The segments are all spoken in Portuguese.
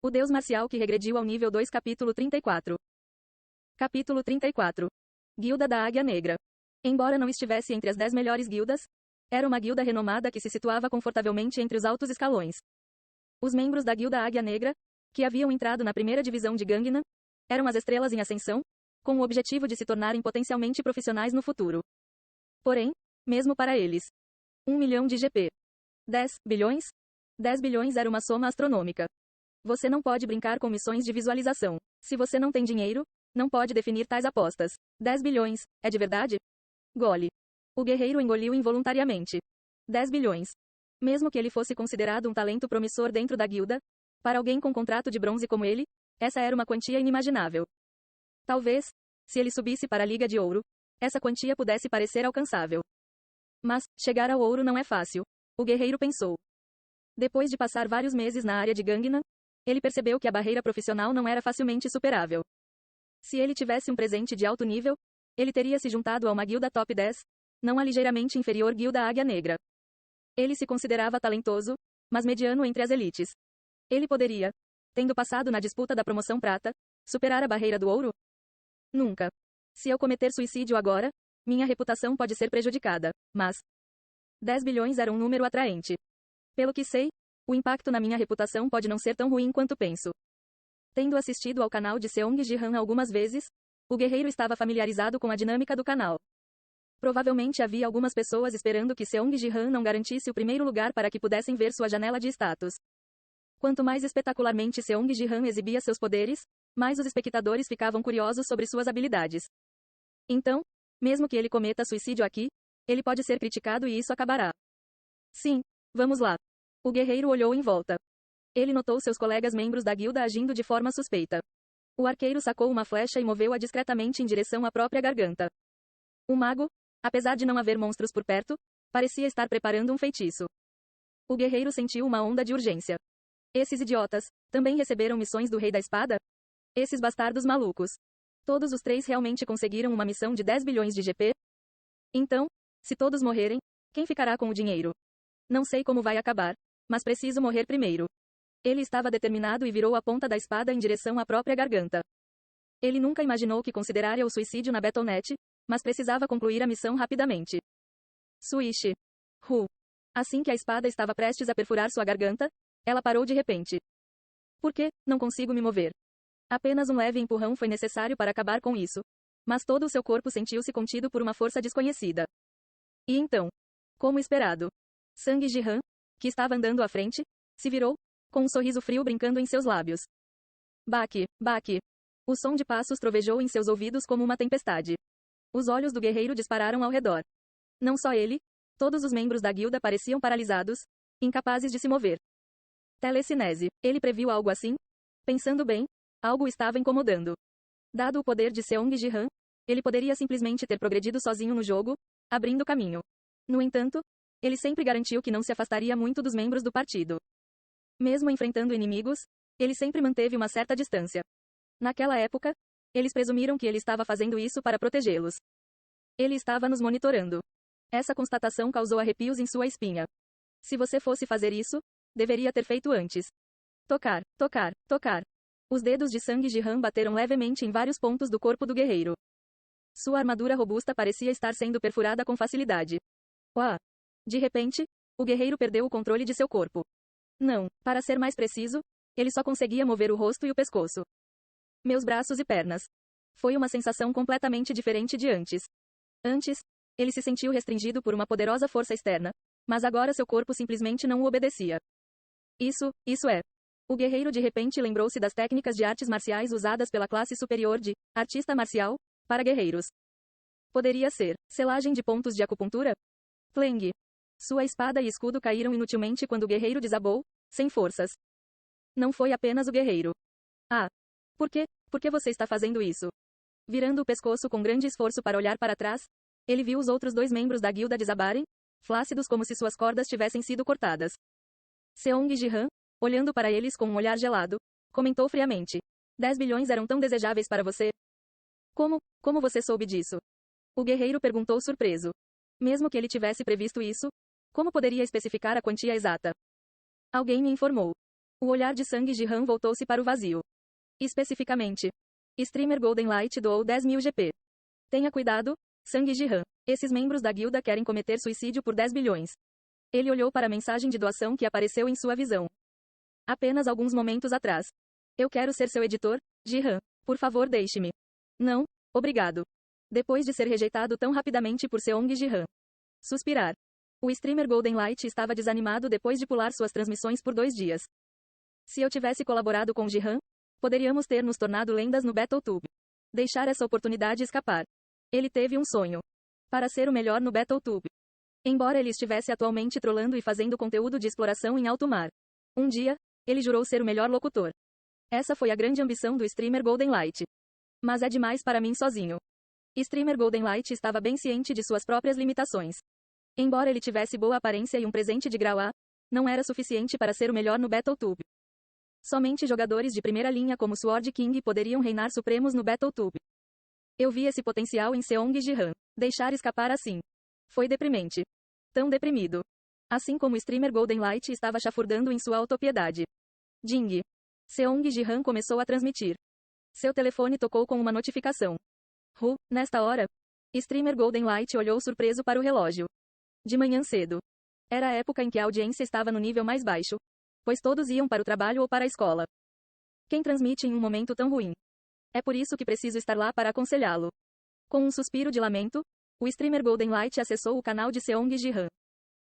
O deus marcial que regrediu ao nível 2. Capítulo 34. Capítulo 34. Guilda da Águia Negra. Embora não estivesse entre as 10 melhores guildas, era uma guilda renomada que se situava confortavelmente entre os altos escalões. Os membros da Guilda Águia Negra, que haviam entrado na primeira divisão de Gangnam, eram as estrelas em ascensão, com o objetivo de se tornarem potencialmente profissionais no futuro. Porém, mesmo para eles, 1 milhão de GP. 10 bilhões? 10 bilhões era uma soma astronômica. Você não pode brincar com missões de visualização. Se você não tem dinheiro, não pode definir tais apostas. 10 bilhões, é de verdade? Gole. O guerreiro engoliu involuntariamente. 10 bilhões. Mesmo que ele fosse considerado um talento promissor dentro da guilda, para alguém com contrato de bronze como ele, essa era uma quantia inimaginável. Talvez, se ele subisse para a Liga de Ouro, essa quantia pudesse parecer alcançável. Mas, chegar ao ouro não é fácil. O guerreiro pensou. Depois de passar vários meses na área de Gangnam, ele percebeu que a barreira profissional não era facilmente superável. Se ele tivesse um presente de alto nível, ele teria se juntado a uma guilda top 10, não a ligeiramente inferior Guilda Águia Negra. Ele se considerava talentoso, mas mediano entre as elites. Ele poderia, tendo passado na disputa da promoção prata, superar a barreira do ouro? Nunca. Se eu cometer suicídio agora, minha reputação pode ser prejudicada, mas 10 bilhões era um número atraente. Pelo que sei, o impacto na minha reputação pode não ser tão ruim quanto penso. Tendo assistido ao canal de Seong Ji-han algumas vezes, o guerreiro estava familiarizado com a dinâmica do canal. Provavelmente havia algumas pessoas esperando que Seong Ji-han não garantisse o primeiro lugar para que pudessem ver sua janela de status. Quanto mais espetacularmente Seong Ji-han exibia seus poderes, mais os espectadores ficavam curiosos sobre suas habilidades. Então, mesmo que ele cometa suicídio aqui, ele pode ser criticado e isso acabará. Sim, vamos lá. O guerreiro olhou em volta. Ele notou seus colegas membros da guilda agindo de forma suspeita. O arqueiro sacou uma flecha e moveu-a discretamente em direção à própria garganta. O mago, apesar de não haver monstros por perto, parecia estar preparando um feitiço. O guerreiro sentiu uma onda de urgência. Esses idiotas também receberam missões do Rei da Espada? Esses bastardos malucos. Todos os 3 realmente conseguiram uma missão de 10 bilhões de GP? Então, se todos morrerem, quem ficará com o dinheiro? Não sei como vai acabar, mas preciso morrer primeiro. Ele estava determinado e virou a ponta da espada em direção à própria garganta. Ele nunca imaginou que consideraria o suicídio na Battle.net, mas precisava concluir a missão rapidamente. Swish. Assim que a espada estava prestes a perfurar sua garganta, ela parou de repente. Por que não consigo me mover? Apenas um leve empurrão foi necessário para acabar com isso. Mas todo o seu corpo sentiu-se contido por uma força desconhecida. E então, como esperado, Sang Ji-han, que estava andando à frente, se virou, com um sorriso frio brincando em seus lábios. Baque, baque. O som de passos trovejou em seus ouvidos como uma tempestade. Os olhos do guerreiro dispararam ao redor. Não só ele, todos os membros da guilda pareciam paralisados, incapazes de se mover. Telecinese. Ele previu algo assim? Pensando bem, algo o estava incomodando. Dado o poder de Seong Ji-han, ele poderia simplesmente ter progredido sozinho no jogo, abrindo caminho. No entanto, ele sempre garantiu que não se afastaria muito dos membros do partido. Mesmo enfrentando inimigos, ele sempre manteve uma certa distância. Naquela época, eles presumiram que ele estava fazendo isso para protegê-los. Ele estava nos monitorando. Essa constatação causou arrepios em sua espinha. Se você fosse fazer isso, deveria ter feito antes. Tocar, tocar, tocar. Os dedos de Sang Ji-han bateram levemente em vários pontos do corpo do guerreiro. Sua armadura robusta parecia estar sendo perfurada com facilidade. Uau! De repente, o guerreiro perdeu o controle de seu corpo. Não, para ser mais preciso, ele só conseguia mover o rosto e o pescoço. Meus braços e pernas. Foi uma sensação completamente diferente de antes. Antes, ele se sentiu restringido por uma poderosa força externa, mas agora seu corpo simplesmente não o obedecia. Isso é. O guerreiro de repente lembrou-se das técnicas de artes marciais usadas pela classe superior de artista marcial para guerreiros. Poderia ser selagem de pontos de acupuntura? Clang. Sua espada e escudo caíram inutilmente quando o guerreiro desabou, sem forças. Não foi apenas o guerreiro. Ah. Por quê? Por que você está fazendo isso? Virando o pescoço com grande esforço para olhar para trás, ele viu os outros 2 membros da guilda desabarem, flácidos como se suas cordas tivessem sido cortadas. Seong Ji-han, olhando para eles com um olhar gelado, comentou friamente. 10 bilhões eram tão desejáveis para você? Como você soube disso? O guerreiro perguntou surpreso. Mesmo que ele tivesse previsto isso, como poderia especificar a quantia exata? Alguém me informou. O olhar de Sang Jihan voltou-se para o vazio. Especificamente, Streamer Golden Light doou 10.000 GP. Tenha cuidado, Sang Jihan. Esses membros da guilda querem cometer suicídio por 10 bilhões. Ele olhou para a mensagem de doação que apareceu em sua visão. Apenas alguns momentos atrás. Eu quero ser seu editor, Jihan. Por favor, deixe-me. Não, obrigado. Depois de ser rejeitado tão rapidamente por Seong Jihan. Suspirar. O streamer Golden Light estava desanimado depois de pular suas transmissões por 2 dias. Se eu tivesse colaborado com Jihan, poderíamos ter nos tornado lendas no Battletoad. Deixar essa oportunidade escapar. Ele teve um sonho. Para ser o melhor no Battletoad. Embora ele estivesse atualmente trolando e fazendo conteúdo de exploração em alto mar. Um dia, ele jurou ser o melhor locutor. Essa foi a grande ambição do streamer Golden Light. Mas é demais para mim sozinho. Streamer Golden Light estava bem ciente de suas próprias limitações. Embora ele tivesse boa aparência e um presente de grau A, não era suficiente para ser o melhor no Battletoad. Somente jogadores de primeira linha como Sword King poderiam reinar supremos no Battletoad. Eu vi esse potencial em Seong Jihan. Deixar escapar assim. Foi deprimente. Tão deprimido. Assim como o streamer Golden Light estava chafurdando em sua autopiedade. Ding. Seong Jihan começou a transmitir. Seu telefone tocou com uma notificação. Nesta hora, streamer Golden Light olhou surpreso para o relógio. De manhã cedo. Era a época em que a audiência estava no nível mais baixo, pois todos iam para o trabalho ou para a escola. Quem transmite em um momento tão ruim? É por isso que preciso estar lá para aconselhá-lo. Com um suspiro de lamento, o streamer Golden Light acessou o canal de Seong Jihan.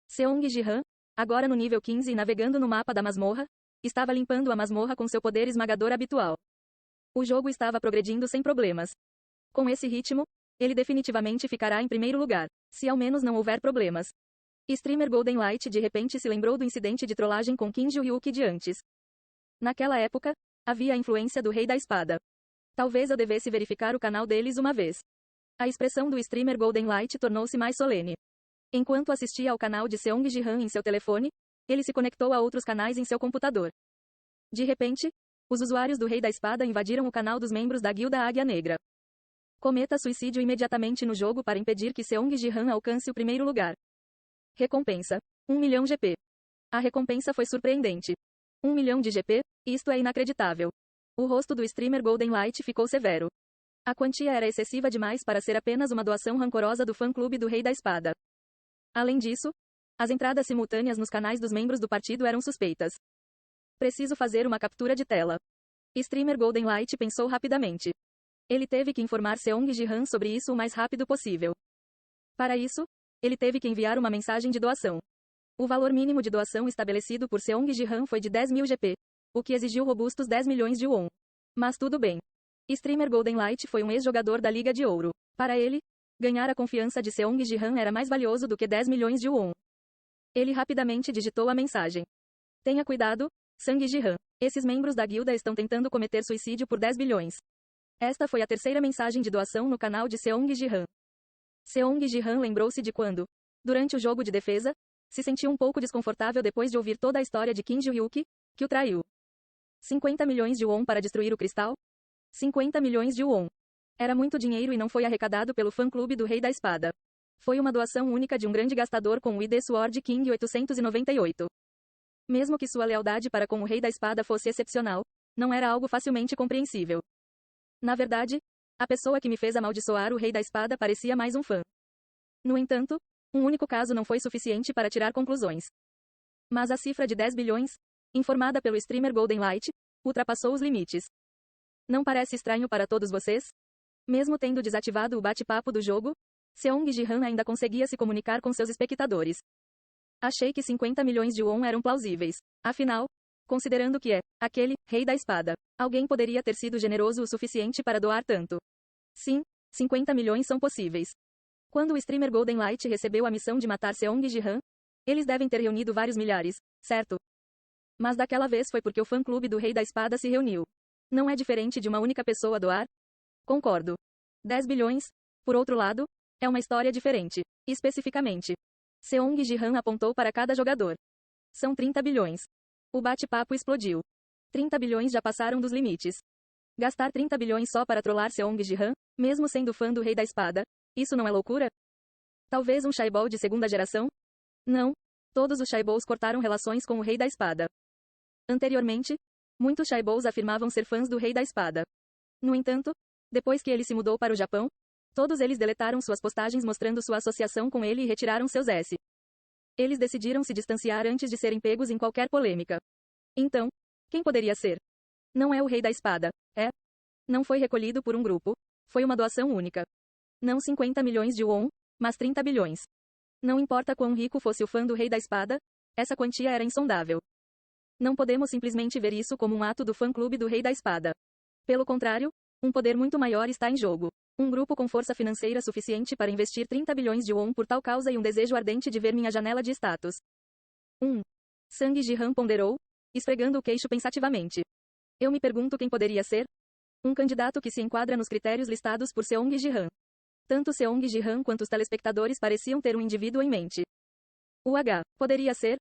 Seong Jihan, agora no nível 15 e navegando no mapa da masmorra, estava limpando a masmorra com seu poder esmagador habitual. O jogo estava progredindo sem problemas. Com esse ritmo, ele definitivamente ficará em primeiro lugar, se ao menos não houver problemas. Streamer Golden Light de repente se lembrou do incidente de trollagem com Kim Ju-hyuk de antes. Naquela época, havia a influência do Rei da Espada. Talvez eu devesse verificar o canal deles uma vez. A expressão do streamer Golden Light tornou-se mais solene. Enquanto assistia ao canal de Seong Jihan em seu telefone, ele se conectou a outros canais em seu computador. De repente, os usuários do Rei da Espada invadiram o canal dos membros da Guilda Águia Negra. Cometa suicídio imediatamente no jogo para impedir que Seong Jihan alcance o primeiro lugar. Recompensa: 1 milhão GP. A recompensa foi surpreendente. 1 milhão de GP, isto é inacreditável. O rosto do streamer Golden Light ficou severo. A quantia era excessiva demais para ser apenas uma doação rancorosa do fã-clube do Rei da Espada. Além disso, as entradas simultâneas nos canais dos membros do partido eram suspeitas. Preciso fazer uma captura de tela. Streamer Golden Light pensou rapidamente. Ele teve que informar Seong Jihan sobre isso o mais rápido possível. Para isso, ele teve que enviar uma mensagem de doação. O valor mínimo de doação estabelecido por Seong Jihan foi de 10.000 GP, o que exigiu robustos 10 milhões de won. Mas tudo bem. Streamer Golden Light foi um ex-jogador da Liga de Ouro. Para ele, ganhar a confiança de Seong Jihan era mais valioso do que 10 milhões de won. Ele rapidamente digitou a mensagem. Tenha cuidado, Sang Jihan. Esses membros da guilda estão tentando cometer suicídio por 10 bilhões. Esta foi a terceira mensagem de doação no canal de Seong Jihan. Seong Jihan lembrou-se de quando, durante o jogo de defesa, se sentiu um pouco desconfortável depois de ouvir toda a história de Kim Ju-hyuk, que o traiu. 50 milhões de won para destruir o cristal? 50 milhões de won. Era muito dinheiro e não foi arrecadado pelo fã-clube do Rei da Espada. Foi uma doação única de um grande gastador com o ID Sword King 898. Mesmo que sua lealdade para com o Rei da Espada fosse excepcional, não era algo facilmente compreensível. Na verdade, a pessoa que me fez amaldiçoar o Rei da Espada parecia mais um fã. No entanto, um único caso não foi suficiente para tirar conclusões. Mas a cifra de 10 bilhões, informada pelo streamer Golden Light, ultrapassou os limites. Não parece estranho para todos vocês? Mesmo tendo desativado o bate-papo do jogo, Seong Jihan ainda conseguia se comunicar com seus espectadores. Achei que 50 milhões de won eram plausíveis. Afinal, considerando que é aquele Rei da Espada, alguém poderia ter sido generoso o suficiente para doar tanto. Sim, 50 milhões são possíveis. Quando o streamer Golden Light recebeu a missão de matar Seong Jihan, eles devem ter reunido vários milhares, certo? Mas daquela vez foi porque o fã-clube do Rei da Espada se reuniu. Não é diferente de uma única pessoa doar? Concordo. 10 bilhões, por outro lado, é uma história diferente. Especificamente, Seong Jihan apontou para cada jogador. São 30 bilhões. O bate-papo explodiu. 30 bilhões já passaram dos limites. Gastar 30 bilhões só para trollar Seong Jihan, mesmo sendo fã do Rei da Espada, isso não é loucura? Talvez um Shaibol de segunda geração? Não. Todos os Shaibols cortaram relações com o Rei da Espada. Anteriormente, muitos Shaibous afirmavam ser fãs do Rei da Espada. No entanto, depois que ele se mudou para o Japão, todos eles deletaram suas postagens mostrando sua associação com ele e retiraram seus S. Eles decidiram se distanciar antes de serem pegos em qualquer polêmica. Então, quem poderia ser? Não é o Rei da Espada, é? Não foi recolhido por um grupo, foi uma doação única. Não 50 milhões de won, mas 30 bilhões. Não importa quão rico fosse o fã do Rei da Espada, essa quantia era insondável. Não podemos simplesmente ver isso como um ato do fã-clube do Rei da Espada. Pelo contrário, um poder muito maior está em jogo. Um grupo com força financeira suficiente para investir 30 bilhões de won por tal causa e um desejo ardente de ver minha janela de status. Sang Ji-han ponderou, esfregando o queixo pensativamente. Eu me pergunto quem poderia ser? Um candidato que se enquadra nos critérios listados por Seong Ji-han. Tanto Seong Ji-han quanto os telespectadores pareciam ter um indivíduo em mente. Poderia ser?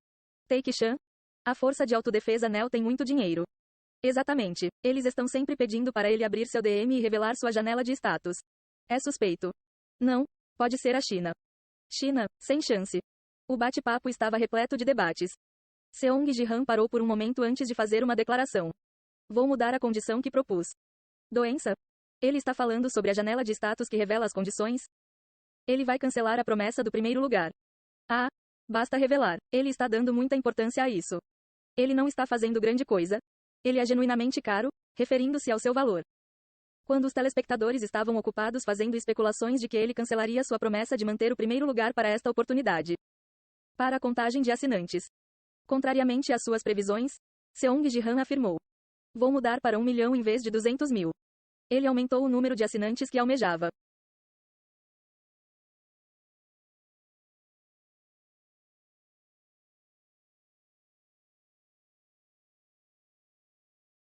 Tae-ki-chan? A força de autodefesa Nel tem muito dinheiro. Exatamente. Eles estão sempre pedindo para ele abrir seu DM e revelar sua janela de status. É suspeito. Não, pode ser a China. China, sem chance. O bate-papo estava repleto de debates. Seong Ji-han parou por um momento antes de fazer uma declaração. Vou mudar a condição que propus. Doença? Ele está falando sobre a janela de status que revela as condições? Ele vai cancelar a promessa do primeiro lugar. Basta revelar. Ele está dando muita importância a isso. Ele não está fazendo grande coisa. Ele é genuinamente caro, referindo-se ao seu valor. Quando os telespectadores estavam ocupados fazendo especulações de que ele cancelaria sua promessa de manter o primeiro lugar para esta oportunidade. Para a contagem de assinantes. Contrariamente às suas previsões, Seong Ji-han afirmou. Vou mudar para 1 milhão em vez de 200 mil. Ele aumentou o número de assinantes que almejava.